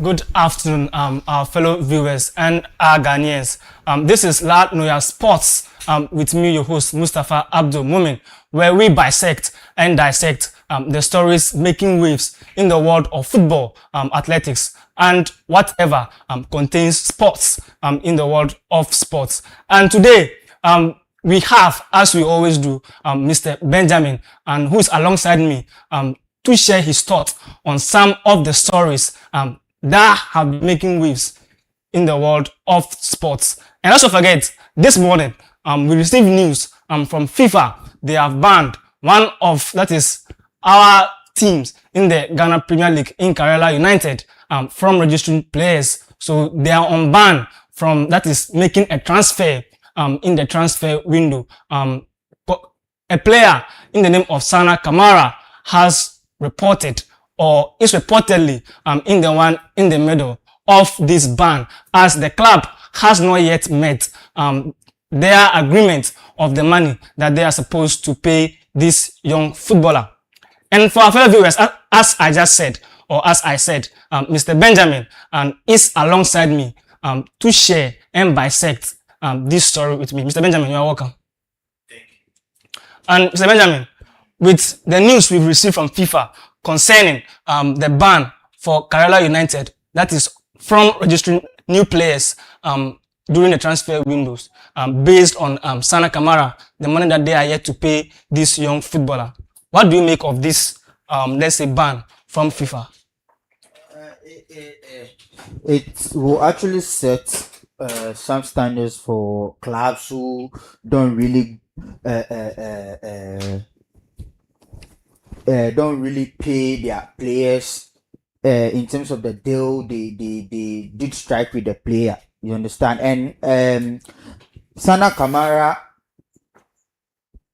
Good afternoon, our fellow viewers and our Ghanaians. This is La Noyaa Sports with me, your host, Mustafa Abdul Mumin, where we bisect and dissect the stories making waves in the world of football, athletics, and whatever contains sports in the world of sports. And today, we have, as we always do, Mr. Benjamin, and who is alongside me to share his thoughts on some of the stories that have been making waves in the world of sports. And also forget, this morning, we received news from FIFA. They have banned one of, that is, our teams in the Ghana Premier League in Kerala United from registering players. So they are on ban from, that is, making a transfer in the transfer window. A player in the name of Sana Kamara has reported or is reportedly in the one in the middle of this ban, as the club has not yet met their agreement of the money that they are supposed to pay this young footballer. And for our fellow viewers, as I just said, or as I said, Mr. Benjamin is alongside me to share and bisect this story with me. Mr. Benjamin, you are welcome. Thank you. And Mr. Benjamin, with the news we've received from FIFA concerning the ban for Kerala United, that is from registering new players during the transfer windows, based on Sana Kamara, the money that they are yet to pay this young footballer. What do you make of this, let's say, ban from FIFA? It will actually set some standards for clubs who don't really pay their players in terms of the deal they did strike with the player. You understand? And Sana Kamara,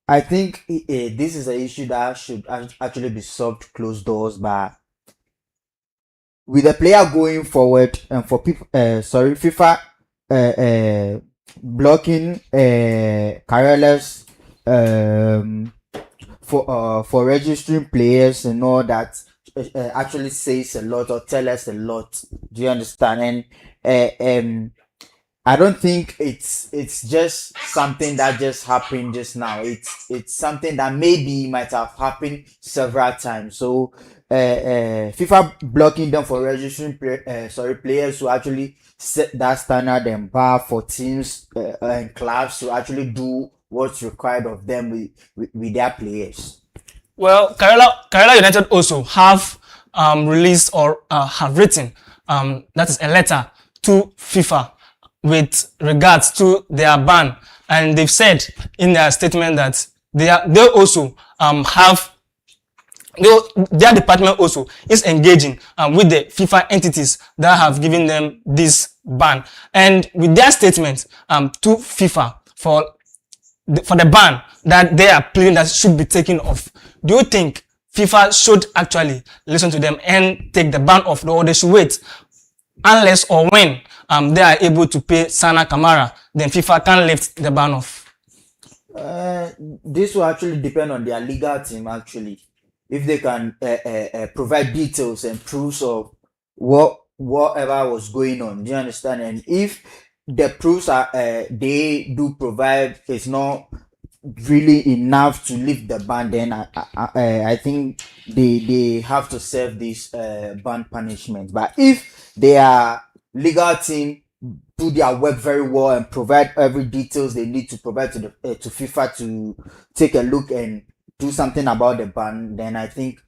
I think this is an issue that should actually be solved closed doors, but with the player going forward, and for people, FIFA blocking Kerala's for registering players and all that actually says a lot or tell us a lot. Do you understand? And I don't think it's just something that just happened just now. It's something that maybe might have happened several times. So FIFA blocking them for registering players who actually set that standard and bar for teams and clubs to actually do what's required of them with their players. Well, Kerala United also have released or have written that is a letter to FIFA with regards to their ban, and they've said in their statement that they also have their department also is engaging with the FIFA entities that have given them this ban, and with their statement to FIFA for the ban that they are pleading that should be taken off. Do you think FIFA should actually listen to them and take the ban off, or they should wait unless or when they are able to pay Sana Kamara, then FIFA can lift the ban off? This will actually depend on their legal team, actually. If they can provide details and proofs of whatever was going on. Do you understand? And if the proofs are they do provide is not really enough to lift the ban, then I think they have to serve this ban punishment. But if their legal team do their work very well and provide every details they need to provide to FIFA to take a look and do something about the ban, then I think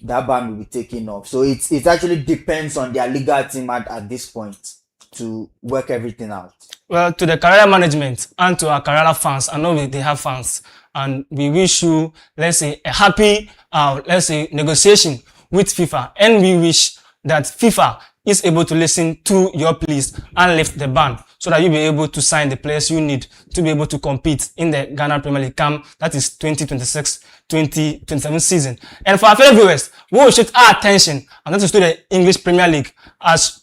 that ban will be taken off. So it actually depends on their legal team at this point to work everything out. Well, to the Kerala management and to our Kerala fans, I know they have fans, and we wish you, let's say, a happy, negotiation with FIFA, and we wish that FIFA is able to listen to your pleas and lift the ban, so that you'll be able to sign the players you need to be able to compete in the Ghana Premier League camp, that is 2026-2027 season. And for our fellow viewers, we will shift our attention, and that is to the English Premier League, as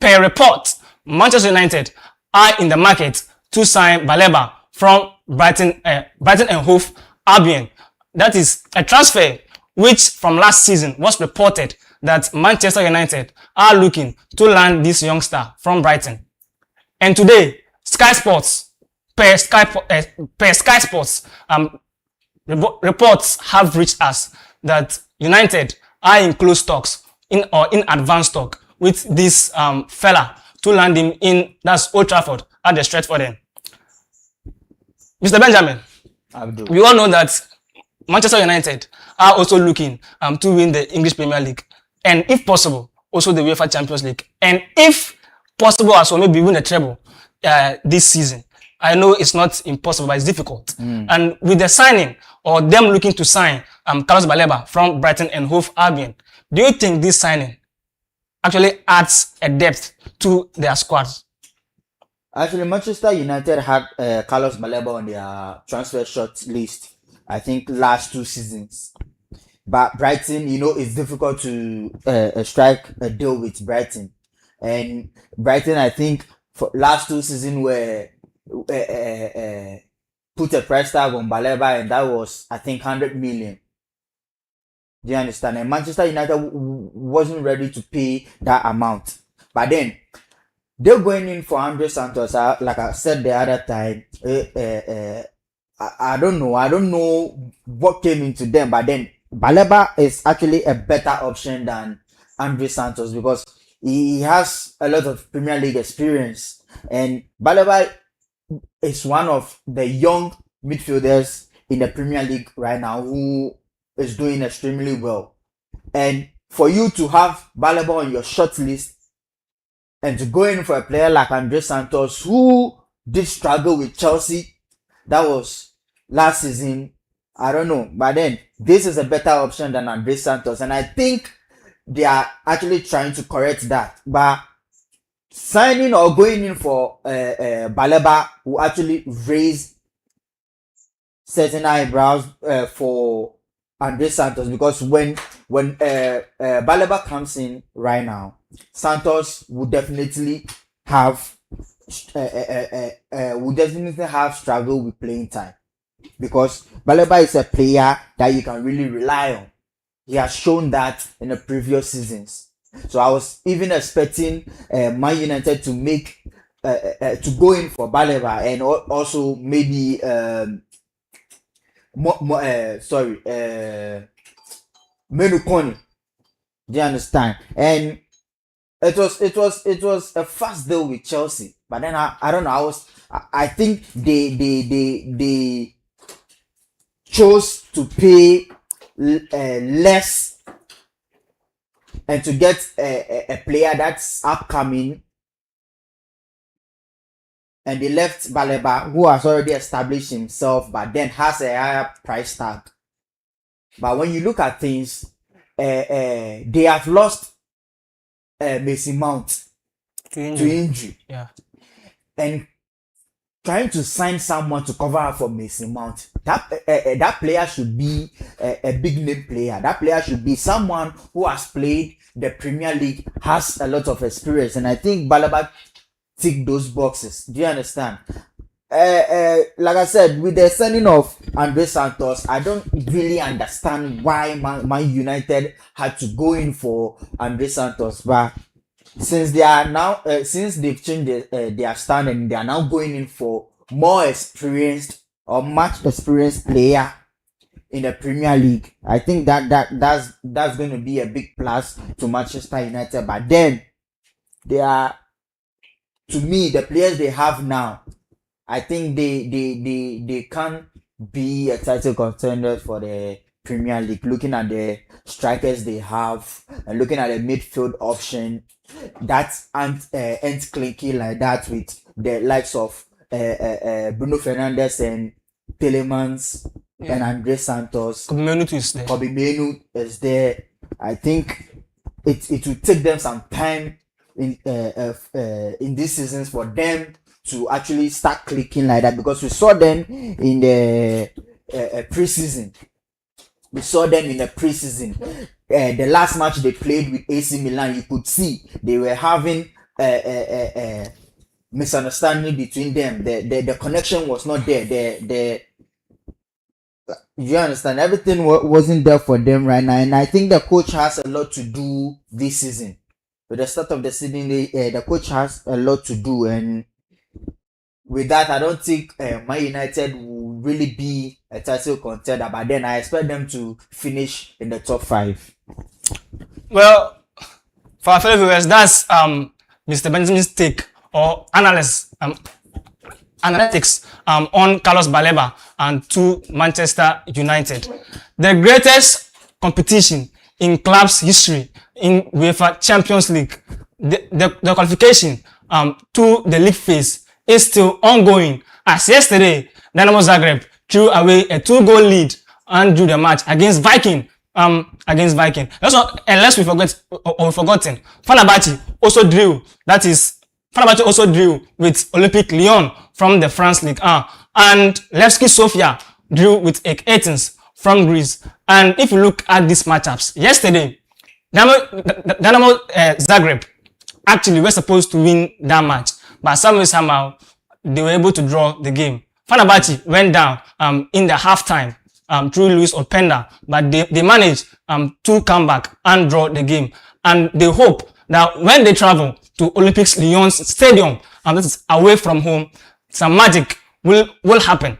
per report, Manchester United are in the market to sign Baleba from Brighton and Hove Albion. That is a transfer which from last season was reported that Manchester United are looking to land this young star from Brighton. And today, Sky Sports, per Sky Sports, reports have reached us that United are in close talks in advanced talk with this fella to land him in that's Old Trafford at the Stretford end. Mr. Benjamin, we all know that Manchester United are also looking to win the English Premier League, and if possible, also the UEFA Champions League, and if possible as well, maybe win the treble this season. I know it's not impossible, but it's difficult. And with the signing, or them looking to sign Carlos Baleba from Brighton and Hove Albion, do you think this signing actually adds a depth to their squad? Actually, Manchester United had Carlos Baleba on their transfer short list, I think, last 2 seasons. But Brighton, you know, it's difficult to strike a deal with Brighton. And Brighton, I think, for last 2 seasons were put a price tag on Baleba, and that was, I think, 100 million. Do you understand? And Manchester United wasn't ready to pay that amount. But then, they're going in for Andre Santos. Like I said the other time, I don't know what came into them. But then, Baleba is actually a better option than Andre Santos because he has a lot of Premier League experience. And Baleba is one of the young midfielders in the Premier League right now who is doing extremely well. And for you to have Baleba on your short list and to go in for a player like Andre Santos, who did struggle with Chelsea, that was last season, I don't know. But then, this is a better option than Andre Santos. And I think they are actually trying to correct that. But signing or going in for Baleba will actually raise certain eyebrows for Andre Santos, because when Baleba comes in right now, Santos would definitely have struggle with playing time, because Baleba is a player that you can really rely on. He has shown that in the previous seasons. So I was even expecting Man United to make to go in for Baleba, and also maybe Menukoni. Do you understand? And it was a fast deal with Chelsea. But then I don't know. I think they chose to pay less and to get a player that's upcoming, and they left Baleba, who has already established himself but then has a higher price tag. But when you look at things, they have lost Mason Mount to injury. Yeah. And trying to sign someone to cover up for Mason Mount, that player should be a big name player. That player should be someone who has played the Premier League, has a lot of experience, and I think Baleba tick those boxes. Do you understand? Like I said, with the signing of Andre Santos, I don't really understand why Man United had to go in for Andre Santos, but since they are now, since they've changed their stand, and they are now going in for more experienced or much experienced player in the Premier League, I think that's going to be a big plus to Manchester United. But then they are, to me, the players they have now, I think they can be a title contender for the Premier League. Looking at the strikers they have and looking at the midfield option, that aren't clinky like that, with the likes of Bruno Fernandes and Telemans and Andre Santos. Kobe Menu is there. I think it will take them some time in these seasons for them to actually start clicking like that, because we saw them in the preseason. The last match they played with AC Milan, you could see they were having a misunderstanding between them. The connection was not there. You understand? Everything wasn't there for them right now, and I think the coach has a lot to do this season. With the start of the season, the coach has a lot to do, and with that, I don't think Man United will really be a title contender. But then I expect them to finish in the top 5. Well, for our fellow viewers, that's Mr. Benjamin's take or analytics on Carlos Baleba and to Manchester United. The greatest competition in club's history in UEFA Champions League. The qualification to the league phase is still ongoing. As yesterday, Dynamo Zagreb threw away a 2-goal lead and drew the match against Viking. Unless we forgotten, Fenerbahce also drew. Fenerbahce also drew with Olympique Lyon from the France League 1, and Levski Sofia drew with Athens from Greece. And if you look at these matchups, yesterday, Dynamo Zagreb actually were supposed to win that match, but somehow they were able to draw the game. Fenerbahce went down in the halftime through Luis Openda, but they managed to come back and draw the game. And they hope that when they travel to Olympique Lyon's stadium, that is away from home, some magic will happen.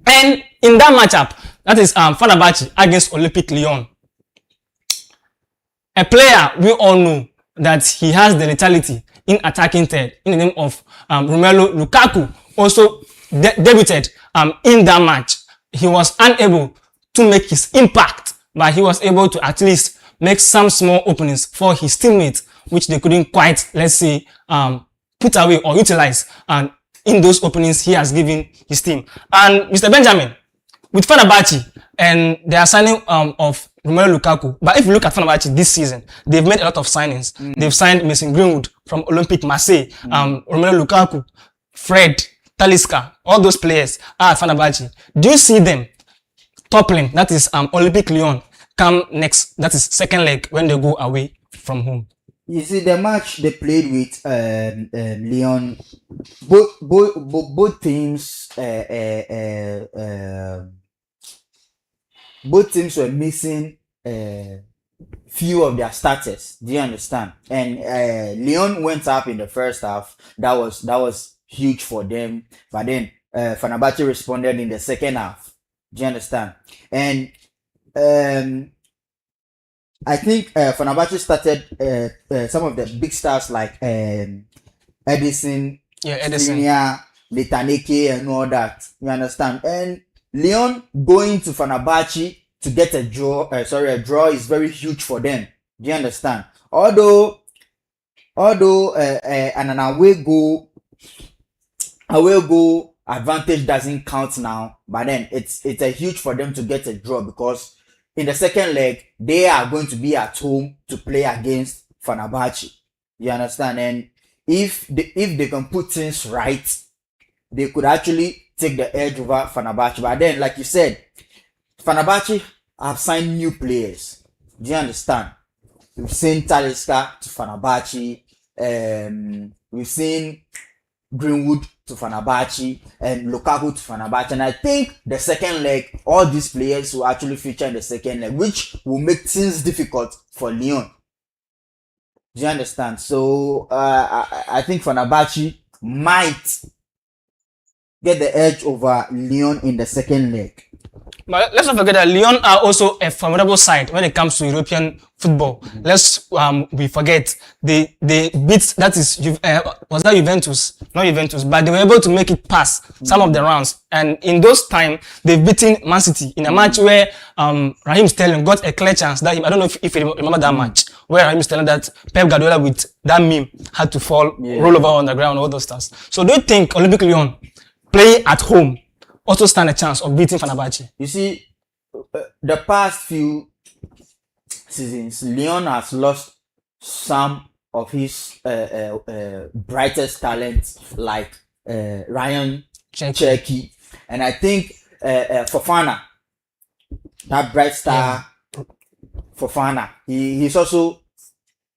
And in that matchup, that is Fenerbahce against Olympique Lyon, a player we all know that he has the lethality in attacking third in the name of Romelu Lukaku also debuted in that match. He was unable to make his impact, but he was able to at least make some small openings for his teammates, which they couldn't quite, let's say, put away or utilize in those openings he has given his team. And Mr. Benjamin, with Fenerbahce and their signing of Romelu Lukaku, but if you look at Fenerbahce this season, they've made a lot of signings. They've signed Mason Greenwood from Olympique Marseille, Romelu Lukaku, Fred, Talisca, all those players are at Fenerbahce. Do you see them toppling, that is Olympique Lyon, come next, that is second leg when they go away from home? You see, the match they played with Lyon, both teams were missing few of their starters. Do you understand? And Lyon went up in the first half. That was huge for them. But then Fenerbahce responded in the second half. Do you understand? And I think Fenerbahce started some of the big stars like Edison, Skriniar, Letaneke, and all that. You understand? And Lyon going to Fenerbahce to get a draw is very huge for them. Do you understand? Although an away goal advantage doesn't count now, but then it's a huge for them to get a draw, because in the second leg they are going to be at home to play against Fenerbahce. You understand? And if they can put things right, they could actually take the edge over Fenerbahce. But then, like you said, Fenerbahce have signed new players. Do you understand? We've seen Talisca to Fenerbahce. We've seen Greenwood to Fenerbahce and Lukaku to Fenerbahce. And I think the second leg, all these players will actually feature in the second leg, which will make things difficult for Lyon. Do you understand? So I think Fenerbahce might get the edge over Lyon in the second leg. But let's not forget that Lyon are also a formidable side when it comes to European football. Lest we forget, they beat, that is, was that Juventus? Not Juventus, but they were able to make it past some of the rounds. And in those time, they've beaten Man City in a match where Raheem Sterling got a clear chance. That I don't know if you remember that match, where Raheem Sterling, that Pep Guardiola with that meme had to fall, roll over on the ground, all those stuff. So do you think Olympique Lyon play at home also stand a chance of beating Fenerbahce? You see, the past few seasons, Lyon has lost some of his brightest talents, like Ryan Cherki, and I think Fofana, that bright star, Fofana, he's also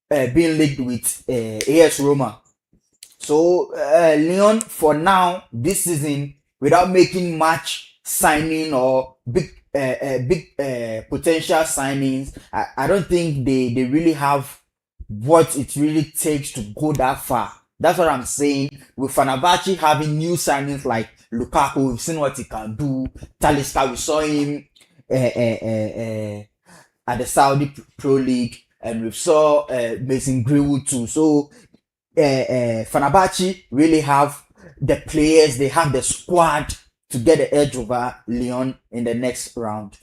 being linked with AS Roma. So Lyon, for now, this season, without making much signing or big potential signings. I don't think they really have what it really takes to go that far. That's what I'm saying. With Fenerbahce having new signings like Lukaku, we've seen what he can do. Talisca, we saw him at the Saudi Pro League, and we saw Mason Greenwood too. So Fenerbahce really have the players, they have the squad to get the edge over Lyon in the next round.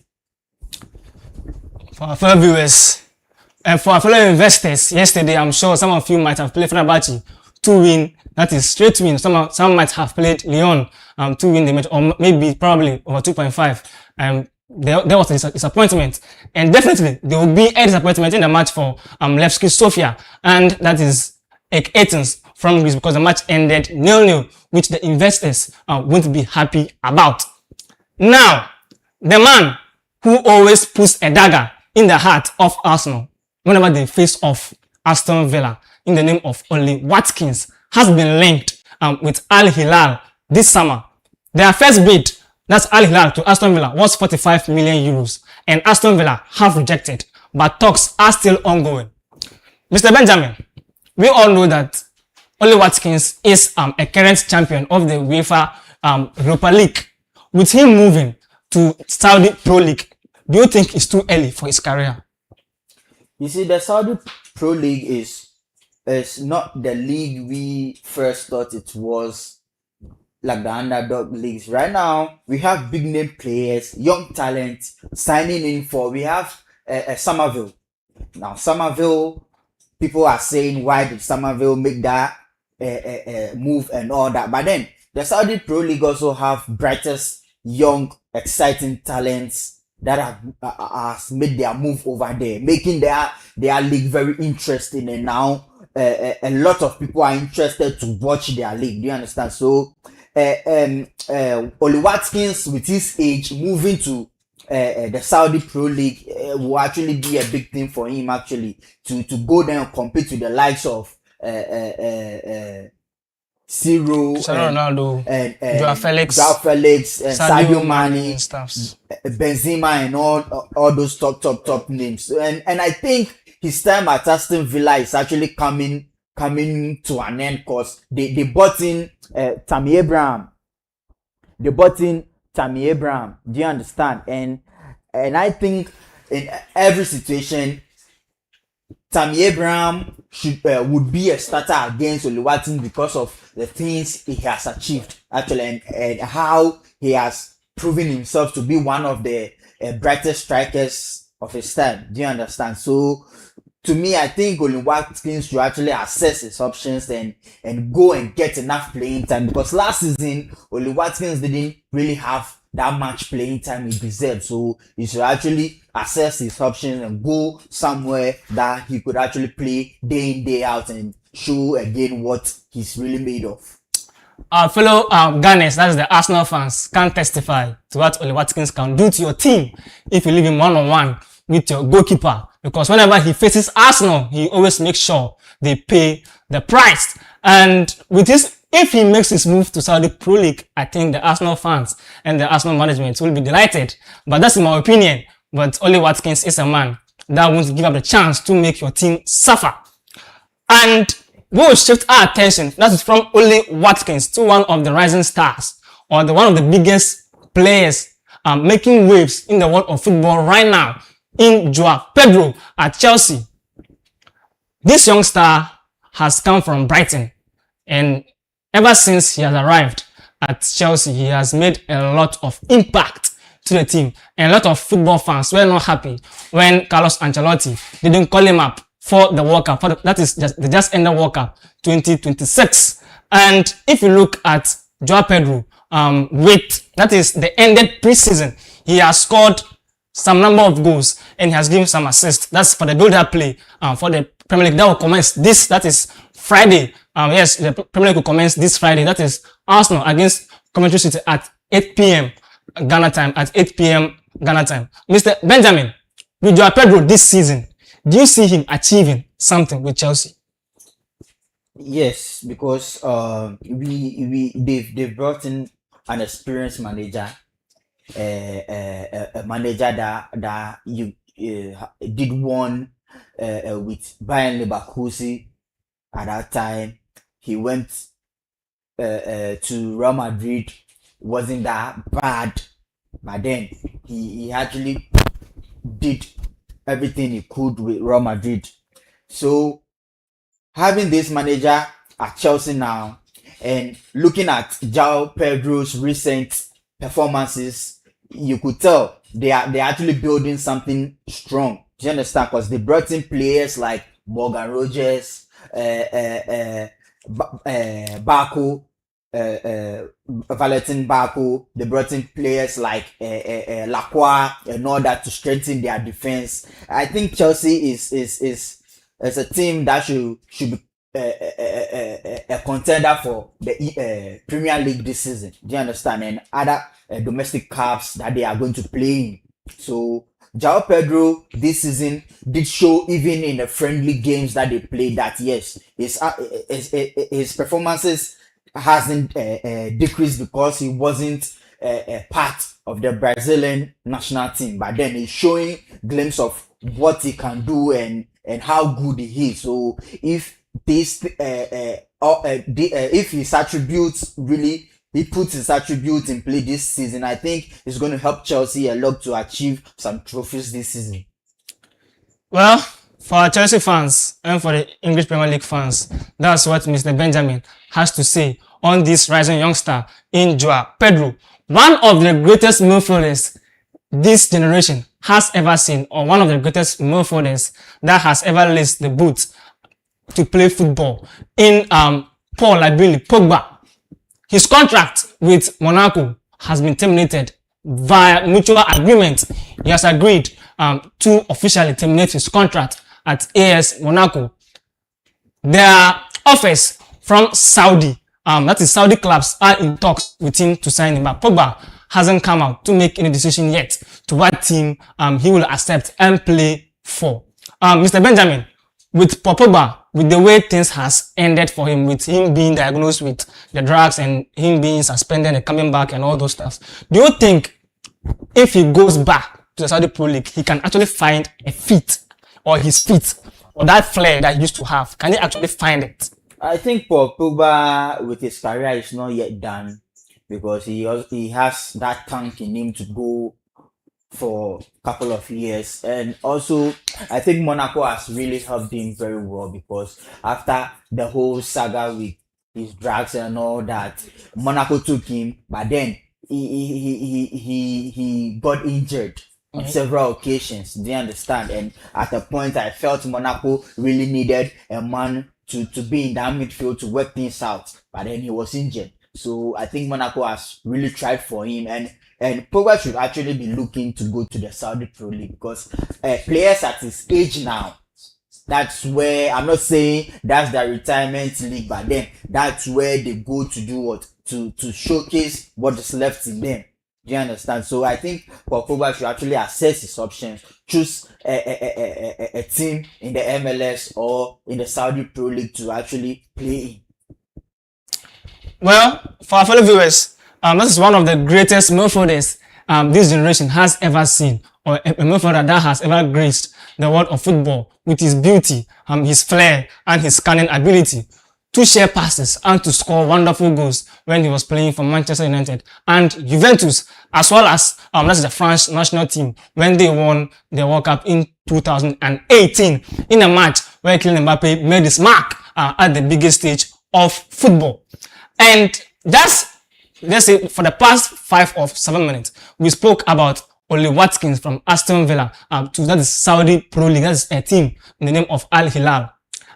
For our fellow viewers and for our fellow investors, yesterday I'm sure some of you might have played Fenerbahce to win, that is straight win. Some might have played Lyon to win the match, or maybe probably over 2.5. There was a disappointment, and definitely there will be a disappointment in the match for Levski Sofia, and that is Athens from Greece, because the match ended 0-0, which the investors won't be happy about. Now, the man who always puts a dagger in the heart of Arsenal whenever they face off Aston Villa in the name of Oli Watkins has been linked with Al Hilal this summer. Their first bid, that's Al Hilal to Aston Villa, was 45 million euros, and Aston Villa have rejected, but talks are still ongoing. Mr. Benjamin, we all know that Oli Watkins is a current champion of the UEFA Europa League. With him moving to Saudi Pro League, do you think it's too early for his career? You see, the Saudi Pro League is not the league we first thought it was, like the underdog leagues. Right now, we have big name players, young talent signing in for. We have Somerville. Now, Somerville, people are saying, why did Somerville make that move and all that? But then, the Saudi Pro League also have brightest, young, exciting talents that have made their move over there, making their league very interesting. And now, a lot of people are interested to watch their league. Do you understand? So, Oli Watkins, with his age, moving to the Saudi Pro League will actually be a big thing for him, actually, to go there and compete with the likes of Ciro, Ronaldo, and Joao Felix, and Sadio Mane, and stuffs. Benzema, and all those top names. And I think his time at Aston Villa is actually coming to an end, because they bought in Tammy Abraham. They bought in Tammy Abraham. Do you understand? And I think in every situation, Tammy Abraham would be a starter against Oli Watkins because of the things he has achieved, actually, and how he has proven himself to be one of the brightest strikers of his time. Do you understand? So, to me, I think Oli Watkins should actually assess his options and go and get enough playing time, because last season, Oli Watkins didn't really have that much playing time he deserved. So he should actually assess his options and go somewhere that he could actually play day in, day out, and show again what he's really made of. Our fellow Ghanaians, that is the Arsenal fans, can testify to what Oli Watkins can do to your team if you leave him one-on-one with your goalkeeper. Because whenever he faces Arsenal, he always makes sure they pay the price. And with this, if he makes his move to Saudi Pro League, I think the Arsenal fans and the Arsenal management will be delighted. But that's in my opinion. But Oli Watkins is a man that won't give up the chance to make your team suffer. And we will shift our attention, that is from Oli Watkins, to one of the rising stars, or one of the biggest players making waves in the world of football right now, in Joao Pedro at Chelsea. This young star has come from Brighton, and ever since he has arrived at Chelsea, he has made a lot of impact to the team, and a lot of football fans were not happy when Carlos Ancelotti didn't call him up for the World Cup. They just ended World Cup 2026. And if you look at Joao Pedro, that is the ended preseason, he has scored some number of goals and he has given some assists. That's for the build-up play for the Premier League that will commence that is Friday. Yes, the Premier League will commence this Friday. That is Arsenal against Coventry City at 8 p.m. Ghana time. Mr. Benjamin, with Joao Pedro this season, do you see him achieving something with Chelsea? Yes, because they've brought in an experienced manager. a manager that you did one with Bayern Leverkusen at that time. He went to Real Madrid, wasn't that bad, but then he actually did everything he could with Real Madrid. So having this manager at Chelsea now and looking at João Pedro's recent performances, you could tell they're actually building something strong. Do you understand? Because they brought in players like Morgan Rogers, Baku, Valentin Baku. They brought in players like Lacroix in order to strengthen their defense. I think Chelsea is a team that should be a contender for the Premier League this season. Do you understand? And other domestic cups that they are going to play in. So João Pedro this season did show, even in the friendly games that they played, that yes, his performances hasn't decreased because he wasn't a part of the Brazilian national team. But then he's showing glimpse of what he can do and how good he is. So if this if his attributes really, he puts his attributes in play this season, I think it's going to help Chelsea a lot to achieve some trophies this season. Well, for our Chelsea fans and for the English Premier League fans, that's what Mr. Benjamin has to say on this rising youngster in João Pedro, one of the greatest midfielders this generation has ever seen, or one of the greatest midfielders that has ever laced the boots to play football in Paul Labili Pogba. His contract with Monaco has been terminated via mutual agreement. He has agreed to officially terminate his contract at AS Monaco. There are offers from Saudi, that is Saudi clubs, are in talks with him to sign him, but Pogba hasn't come out to make any decision yet to what team he will accept and play for. Mr. Benjamin, with Pogba, with the way things has ended for him, with him being diagnosed with the drugs and him being suspended and coming back and all those stuff, do you think if he goes back to the Saudi Pro League, he can actually find a fit, or his fit, or that flair that he used to have? Can he actually find it? I think Paul Pogba with his career is not yet done, because he has that tank in him to go for a couple of years. And also I think Monaco has really helped him very well, because after the whole saga with his drugs and all that, Monaco took him, but then he got injured on several occasions. Do you understand? And at a point I felt Monaco really needed a man to be in that midfield to work things out, but then he was injured. So I think Monaco has really tried for him, and Pogba should actually be looking to go to the Saudi Pro League, because players at his age now, that's where, I'm not saying that's their retirement league, but then that's where they go to do what? To showcase what is left in them. Do you understand? So I think Pogba should actually assess his options, choose a team in the MLS or in the Saudi Pro League to actually play in. Well, for our fellow viewers, this is one of the greatest midfielders this generation has ever seen, or a midfielder that has ever graced the world of football with his beauty, his flair, and his scanning ability to share passes and to score wonderful goals when he was playing for Manchester United and Juventus, as well as that's the French national team when they won the World Cup in 2018 in a match where Kylian Mbappe made his mark at the biggest stage of football. And that's, let's say, for the past 5 or 7 minutes, we spoke about Oli Watkins from Aston Villa to that is Saudi Pro League. That is a team in the name of Al Hilal.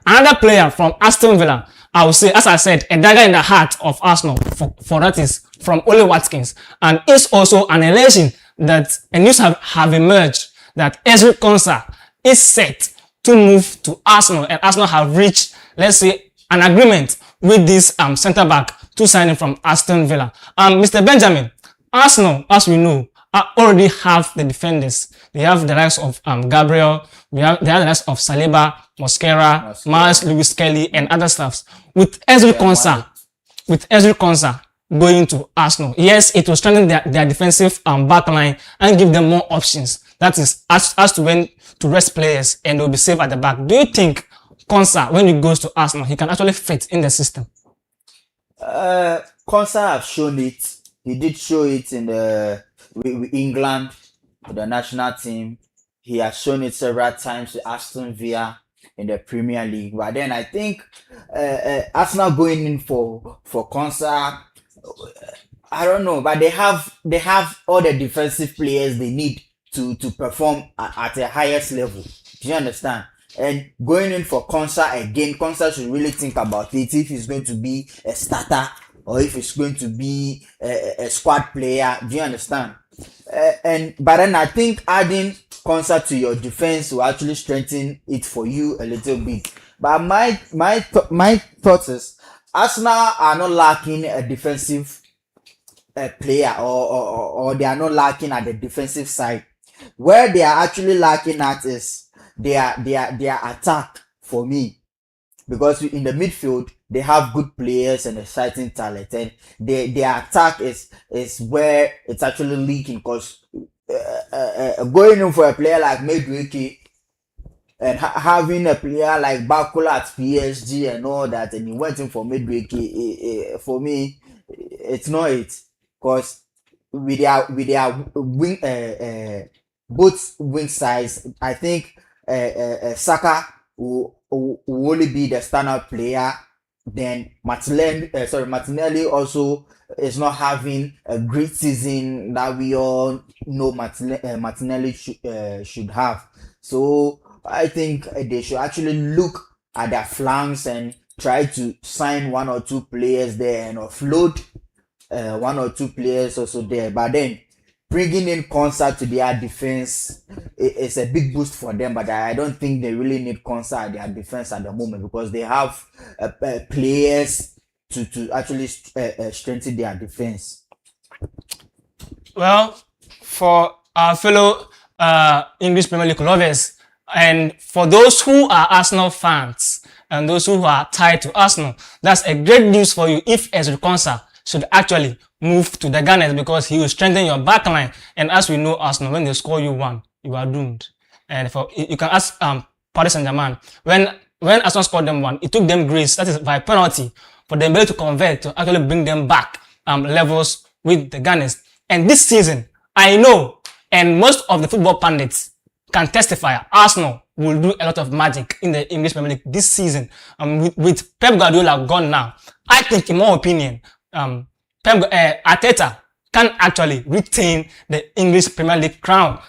Another player from Aston Villa, I would say, as I said, a dagger in the heart of Arsenal for that is from Oli Watkins. And it's also an elation that a news have emerged that Ezri Konsa is set to move to Arsenal, and Arsenal have reached, let's say, an agreement with this centre-back to sign him from Aston Villa. Mr. Benjamin, Arsenal, as we know, already have the defenders. They have the likes of Gabriel, they have the likes of Saliba, Mosquera, Miles Lewis Kelly, and other stuffs. With Ezri Konsa, going to Arsenal. Yes, it will strengthen their defensive back line and give them more options. That is, as to when to rest players and they'll be safe at the back. Do you think Konsa, when he goes to Arsenal, he can actually fit in the system? Konsa have shown it. He did show it in the with England, with the national team. He has shown it several times with Aston Villa in the Premier League. But then I think Arsenal going in for Konsa, I don't know, but they have all the defensive players they need to perform at a highest level. Do you understand? And going in for Konsa again, Konsa should really think about it if he's going to be a starter or if he's going to be a squad player. Do you understand? But then I think adding Konsa to your defense will actually strengthen it for you a little bit. But my thought is Arsenal are not lacking a defensive player or they are not lacking at the defensive side. Where they are actually lacking at is their attack for me, because in the midfield they have good players and exciting talent, and their attack is where it's actually leaking. Because going in for a player like Madueke and having a player like Bakula at PSG and all that, and he went in for Madueke, for me it's not it. Because with their wing both wing sides, I think Saka will only be the standout player. Then Martinelli also is not having a great season that we all know Martinelli should have. So I think they should actually look at their flanks and try to sign one or two players there and offload one or two players also there. But then bringing in Konsa to their defense is a big boost for them. But I don't think they really need Konsa at their defense at the moment, because they have players to actually strengthen their defense. Well, for our fellow English Premier League lovers, and for those who are Arsenal fans and those who are tied to Arsenal, that's a great news for you if Ezri Konsa should actually move to the Gunners, because he will strengthen your backline. And as we know, Arsenal, when they score you one, you are doomed. And for you can ask Paris Saint-Germain, when Arsenal scored them one, it took them grace, that is by penalty, for them to convert to actually bring them back levels with the Gunners. And this season, I know, and most of the football pundits can testify, Arsenal will do a lot of magic in the English Premier League this season. With Pep Guardiola gone now, I think, in my opinion, Arteta can actually retain the English Premier League crown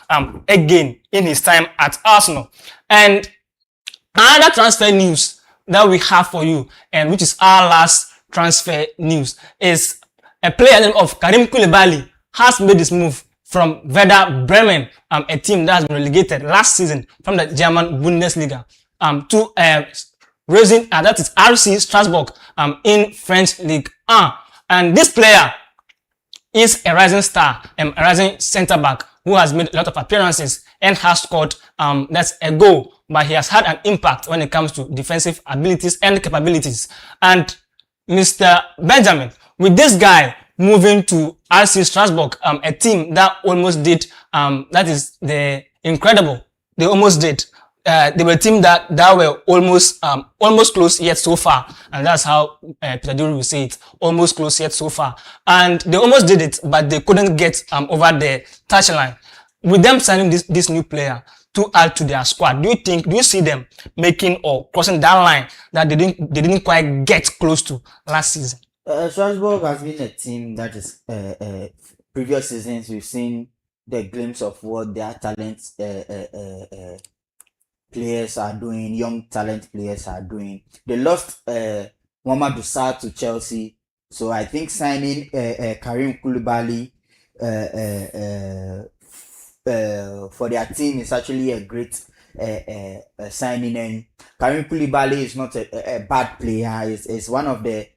again in his time at Arsenal. And another transfer news that we have for you, and which is our last transfer news, is a player named of Karim Koulibaly has made this move from Werder Bremen, a team that has been relegated last season from the German Bundesliga, to raising that is RC Strasbourg in French League 1. And this player is a rising star, a rising centre back who has made a lot of appearances and has scored that's a goal, but he has had an impact when it comes to defensive abilities and capabilities. And Mr. Benjamin, with this guy moving to RC Strasbourg, a team that almost did that is the incredible, they almost did. They were a team that were almost close yet so far, and that's how Peter Drury will say it, almost close yet so far. And they almost did it, but they couldn't get over the touchline. With them signing this new player to add to their squad, do you see them making or crossing that line that they didn't quite get close to last season? Strasbourg has been a team that is previous seasons we've seen the glimpse of what their talents players are doing, young talent players are doing. They lost Mamadou Sarr to Chelsea, so I think signing Karim Koulibaly for their team is actually a great signing. And Karim Koulibaly is not a bad player. He's one of the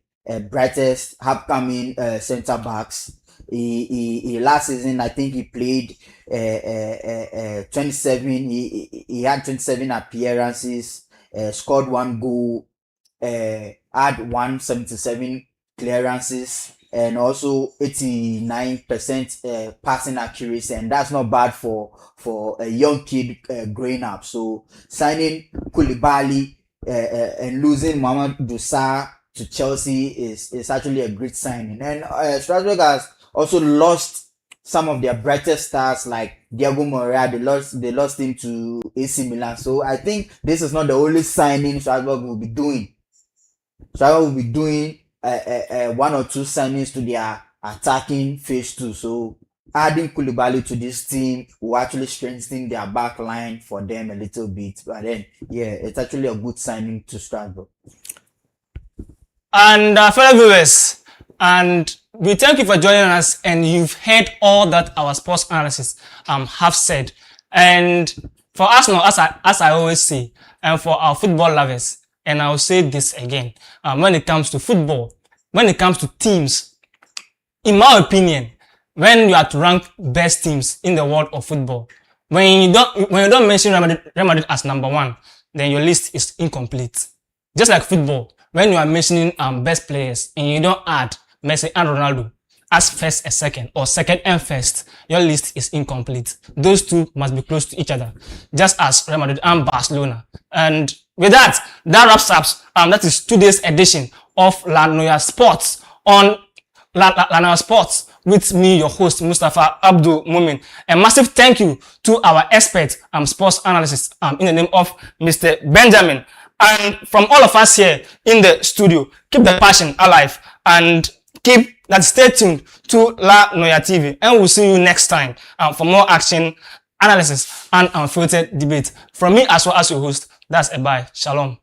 brightest upcoming centre backs. He last season I think he played 27. He had 27 appearances, scored one goal, had 177 clearances, and also 89% passing accuracy, and that's not bad for a young kid growing up. So signing Koulibaly and losing Mohamed Dusa to Chelsea is actually a great signing. And Strasbourg has also lost some of their brightest stars like Diego Moreira. They lost him to AC Milan. So I think this is not the only signing Strasbourg will be doing. Strasbourg will be doing one or two signings to their attacking phase too. So adding Koulibaly to this team will actually strengthen their back line for them a little bit. But then, yeah, it's actually a good signing to Strasbourg. And fellow viewers, and we thank you for joining us, and you've heard all that our sports analysts have said. And for us now, as I always say, and for our football lovers, and I'll say this again, when it comes to football, when it comes to teams, in my opinion, when you are to rank best teams in the world of football, when you don't mention Real Madrid as number one, then your list is incomplete. Just like football, when you are mentioning best players and you don't add Messi and Ronaldo as first and second, or second and first, your list is incomplete. Those two must be close to each other, just as Real Madrid and Barcelona. And with that wraps up that is today's edition of La Noyaa Sports on La Noyaa Sports with me, your host Mustafa Abdul Mumin. A massive thank you to our expert sports analyst in the name of Mr. Benjamin. And from all of us here in the studio, keep the passion alive and stay tuned to La Noyaa TV, and we'll see you next time for more action, analysis, and unfiltered debate. From me as well as your host, that's a bye. Shalom.